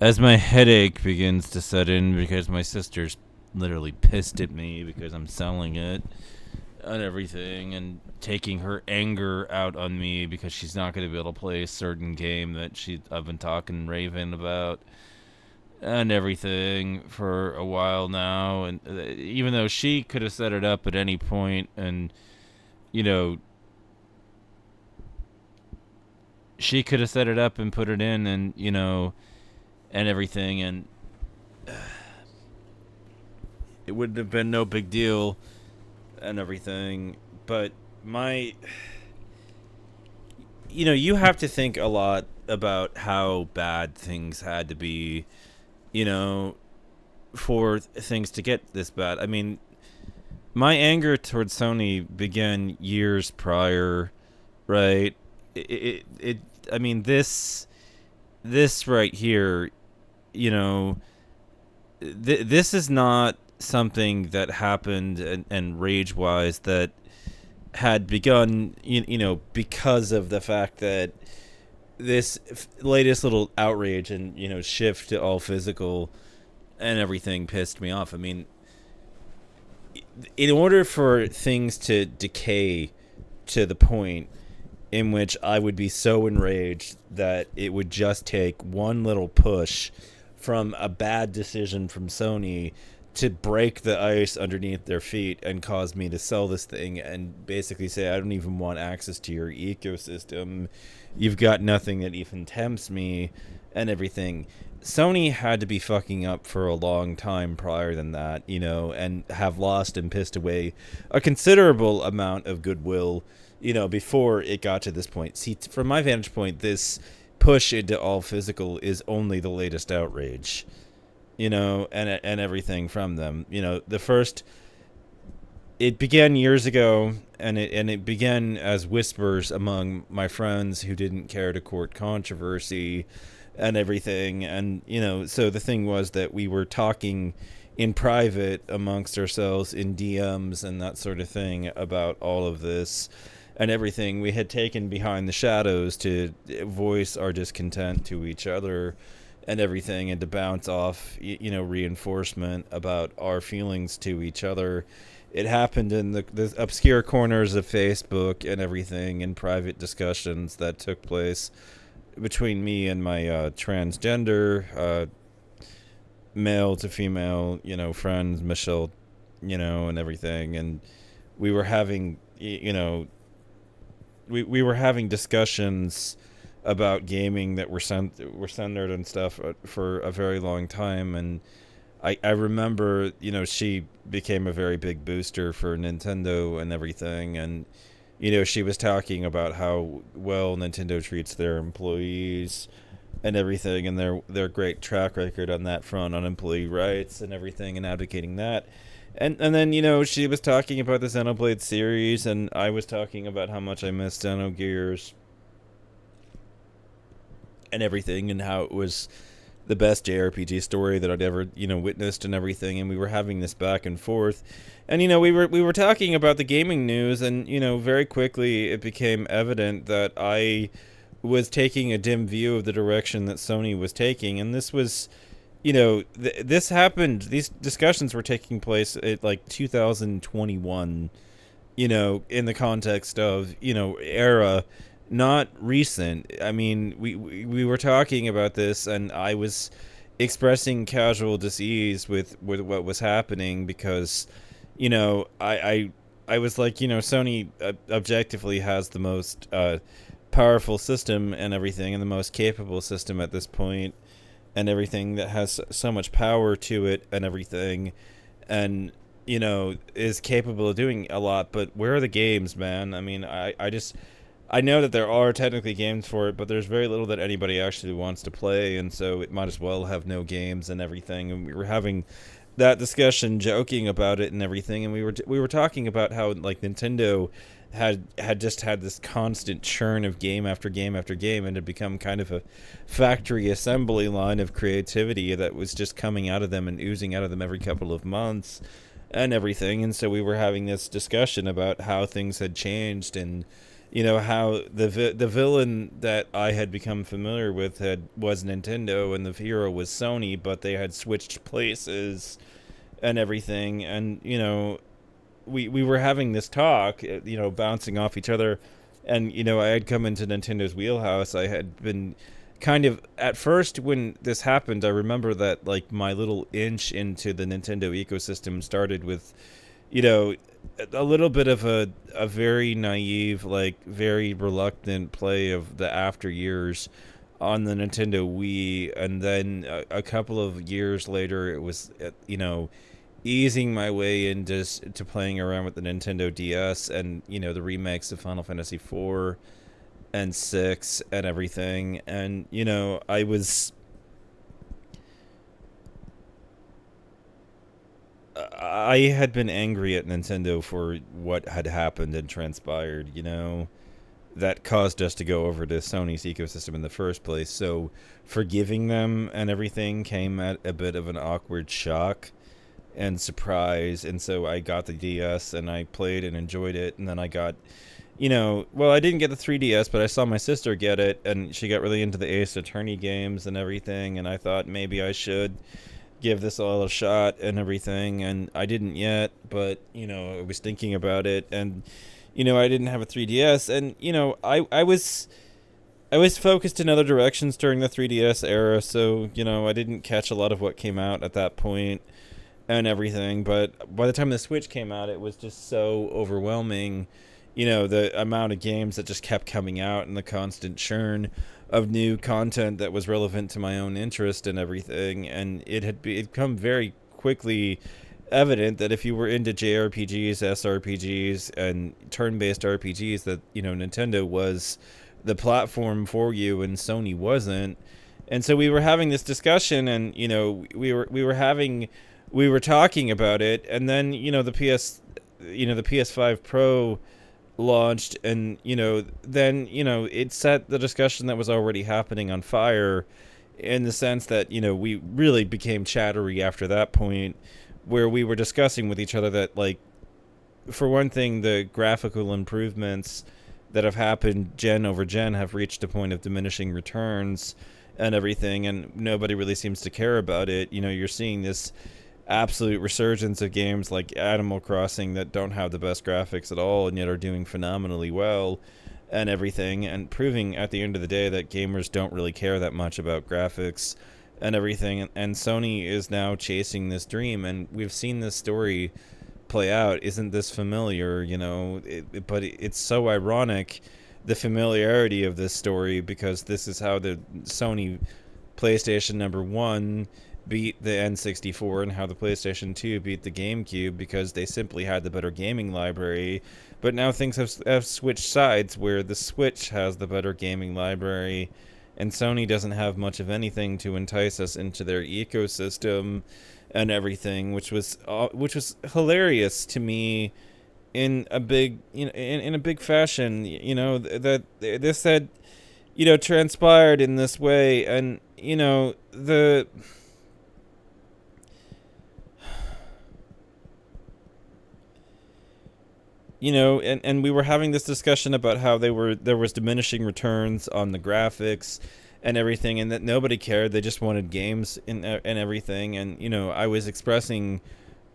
As my headache begins to set in because my sister's literally pissed at me because I'm selling it and everything, and taking her anger out on me because she's not going to be able to play a certain game that I've been talking Raven about and everything for a while now. And even though she could have set it up at any point, and you know, she could have set it up and put it in, and and everything, and it would have been no big deal and everything. But my, you have to think a lot about how bad things had to be, you know, for things to get this bad. I mean, my anger towards Sony began years prior, right? I mean, this right here, you know, this is not something that happened and rage wise that had begun, because of the fact that this latest little outrage and shift to all physical and everything pissed me off. I mean, in order for things to decay to the point in which I would be so enraged that it would just take one little push from a bad decision from Sony to break the ice underneath their feet and cause me to sell this thing and basically say, I don't even want access to your ecosystem. You've got nothing that even tempts me and everything. Sony had to be fucking up for a long time prior than that, and have lost and pissed away a considerable amount of goodwill, before it got to this point. See, from my vantage point, this push into all physical is only the latest outrage, and everything from them. The first, it began years ago, and it began as whispers among my friends who didn't care to court controversy and everything. And so the thing was that we were talking in private amongst ourselves in DMs and that sort of thing about all of this and everything. We had taken behind the shadows to voice our discontent to each other and everything, and to bounce off reinforcement about our feelings to each other. It happened in the obscure corners of Facebook and everything, in private discussions that took place between me and my transgender male to female friends, Michelle, and everything. And we were having we were having discussions about gaming that were centered and stuff for a very long time. And I remember she became a very big booster for Nintendo and everything. And she was talking about how well Nintendo treats their employees and everything, and their great track record on that front, on employee rights and everything, and advocating that. And then she was talking about the Xenoblade series, and I was talking about how much I missed Xenogears and everything, and how it was the best JRPG story that I'd ever witnessed and everything. And we were having this back and forth, and we were talking about the gaming news, and very quickly it became evident that I was taking a dim view of the direction that Sony was taking. And this was this happened, these discussions were taking place at like 2021, in the context of era, not recent. I mean, we were talking about this, and I was expressing casual disease with what was happening, because I was like, Sony objectively has the most powerful system and everything, and the most capable system at this point and everything, that has so much power to it and everything, and is capable of doing a lot. But where are the games, man? I mean, I know that there are technically games for it, but there's very little that anybody actually wants to play, and so it might as well have no games and everything. And we were having that discussion, joking about it and everything, and we were talking about how like Nintendo had just had this constant churn of game after game after game, and had become kind of a factory assembly line of creativity that was just coming out of them and oozing out of them every couple of months and everything. And so we were having this discussion about how things had changed, and how the villain that I had become familiar with was Nintendo and the hero was Sony, but they had switched places and everything. And we were having this talk, bouncing off each other. And I had come into Nintendo's wheelhouse. I had been kind of, at first when this happened, I remember that like my little inch into the Nintendo ecosystem started with you know a little bit of a very naive, like very reluctant play of the after years on the Nintendo Wii. And then a couple of years later it was easing my way into to playing around with the Nintendo DS and the remakes of Final Fantasy 4 and 6 and everything. And I had been angry at Nintendo for what had happened and transpired, that caused us to go over to Sony's ecosystem in the first place. So forgiving them and everything came at a bit of an awkward shock and surprise. And so I got the DS and I played and enjoyed it. And then I got, well, I didn't get the 3DS, but I saw my sister get it and she got really into the Ace Attorney games and everything. And I thought maybe I should give this all a shot and everything. And I didn't yet, but, I was thinking about it. And, I didn't have a 3DS. And, I was focused in other directions during the 3DS era, so I didn't catch a lot of what came out at that point and everything. But by the time the Switch came out, it was just so overwhelming. The amount of games that just kept coming out and the constant churn of new content that was relevant to my own interest and everything. And it had become very quickly evident that if you were into JRPGs, SRPGs, and turn-based RPGs, that Nintendo was the platform for you and Sony wasn't. And so we were having this discussion, and we were talking about it. And then the PS5 Pro launched, and then it set the discussion that was already happening on fire, in the sense that we really became chattery after that point, where we were discussing with each other that, like, for one thing, the graphical improvements that have happened gen over gen have reached a point of diminishing returns and everything, and nobody really seems to care about it. You're seeing this absolute resurgence of games like Animal Crossing that don't have the best graphics at all and yet are doing phenomenally well and everything, and proving at the end of the day that gamers don't really care that much about graphics and everything. And Sony is now chasing this dream, and we've seen this story play out. Isn't this familiar? But it's so ironic, the familiarity of this story, because this is how the Sony PlayStation number 1 beat the N64 and how the PlayStation 2 beat the GameCube, because they simply had the better gaming library. But now things have switched sides, where the Switch has the better gaming library and Sony doesn't have much of anything to entice us into their ecosystem and everything, which was hilarious to me in a big in a big fashion. That this had transpired in this way. And the and we were having this discussion about how there was diminishing returns on the graphics and everything, and that nobody cared. They just wanted games and everything. And I was expressing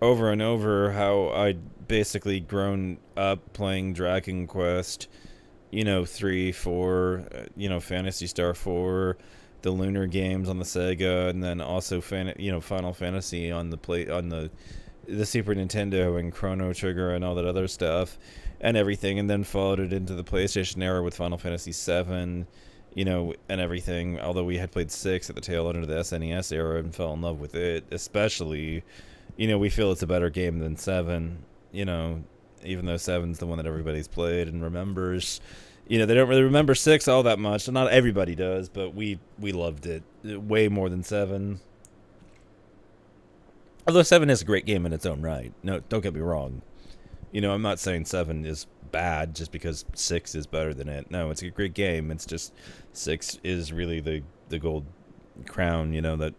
over and over how I'd basically grown up playing Dragon Quest, 3, 4, Phantasy Star 4, the Lunar games on the Sega, and then also Final Fantasy on the Super Nintendo, and Chrono Trigger and all that other stuff and everything, and then followed it into the PlayStation era with Final Fantasy 7, and everything. Although we had played 6 at the tail end of the SNES era and fell in love with it, especially, we feel it's a better game than 7, even though 7's the one that everybody's played and remembers. They don't really remember 6 all that much. Not everybody does, but we loved it way more than 7. Although 7 is a great game in its own right. No, don't get me wrong. I'm not saying 7 is bad just because 6 is better than it. No, it's a great game. It's just 6 is really the gold crown, that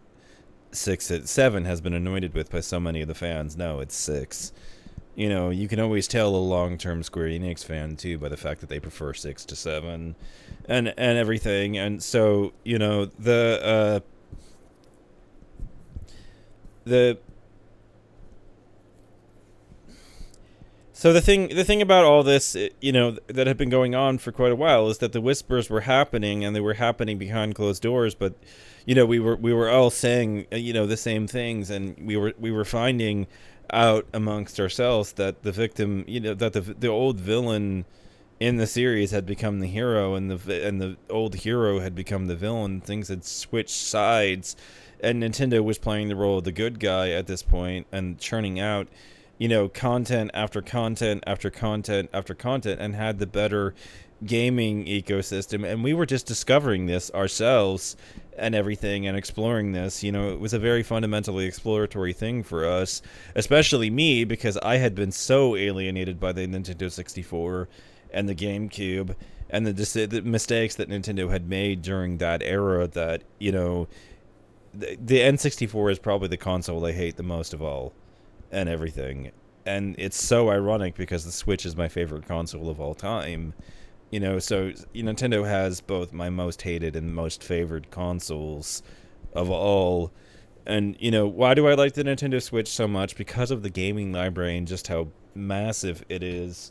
7 has been anointed with by so many of the fans. No, it's 6. You know, you can always tell a long-term Square Enix fan too by the fact that they prefer 6 to 7 and everything. And so, you know, the so the thing about all this, you know, that had been going on for quite a while is that the whispers were happening and they were happening behind closed doors, but you know, we were all saying, you know, the same things, and we were finding out amongst ourselves that the victim, you know, that the old villain in the series had become the hero, and the old hero had become the villain. Things had switched sides, and Nintendo was playing the role of the good guy at this point and churning out, you know, content after content after content after content, and had the better gaming ecosystem. And we were just discovering this ourselves and everything, and exploring this. You know, it was a very fundamentally exploratory thing for us, especially me, because I had been so alienated by the Nintendo 64 and the GameCube and the mistakes that Nintendo had made during that era, that, you know, the N64 is probably the console I hate the most of all and everything. And it's so ironic because the Switch is my favorite console of all time. You know, so Nintendo has both my most hated and most favored consoles of all. And, you know, why do I like the Nintendo Switch so much? Because of the gaming library and just how massive it is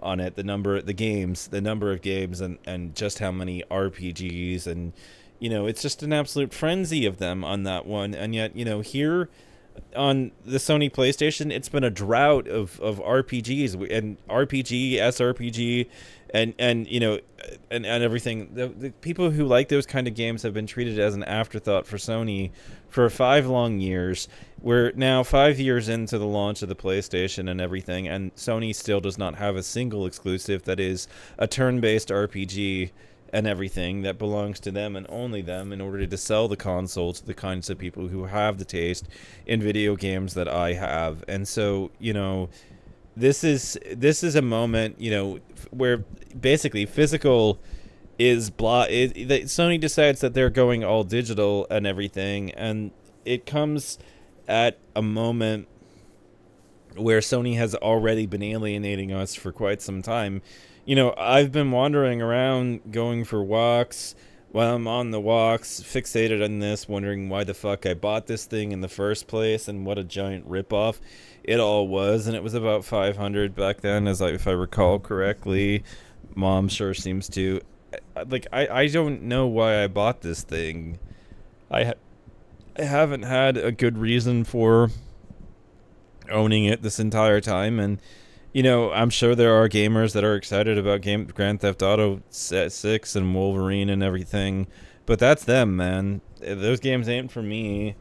on it. The number of games, and just how many RPGs, and, you know, it's just an absolute frenzy of them on that one. And yet, you know, here on the Sony PlayStation, it's been a drought of RPGs and RPG, SRPG, and you know, and everything. The people who like those kind of games have been treated as an afterthought for Sony for 5 long years. We're now 5 years into the launch of the PlayStation and everything, and Sony still does not have a single exclusive that is a turn-based RPG and everything that belongs to them and only them, in order to sell the console to the kinds of people who have the taste in video games that I have. And so, you know, this is a moment, you know, where basically physical is Sony decides that they're going all digital and everything, and it comes at a moment where Sony has already been alienating us for quite some time. You know, I've been wandering around, going for walks. While I'm on the walks, fixated on this, wondering why the fuck I bought this thing in the first place, and what a giant ripoff it all was. And it was about $500 back then, if I recall correctly. Mom sure seems to. I don't know why I bought this thing. I haven't had a good reason for owning it this entire time, and you know, I'm sure there are gamers that are excited about Grand Theft Auto 6 and Wolverine and everything, but that's them, man. Those games ain't for me,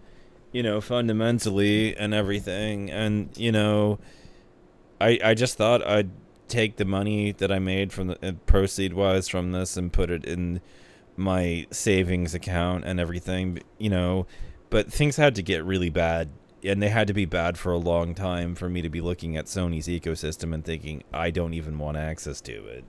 you know, fundamentally and everything. And, you know, I just thought I'd take the money that I made from the proceed-wise from this and put it in my savings account and everything, you know, but things had to get really bad, and they had to be bad for a long time for me to be looking at Sony's ecosystem and thinking, I don't even want access to it.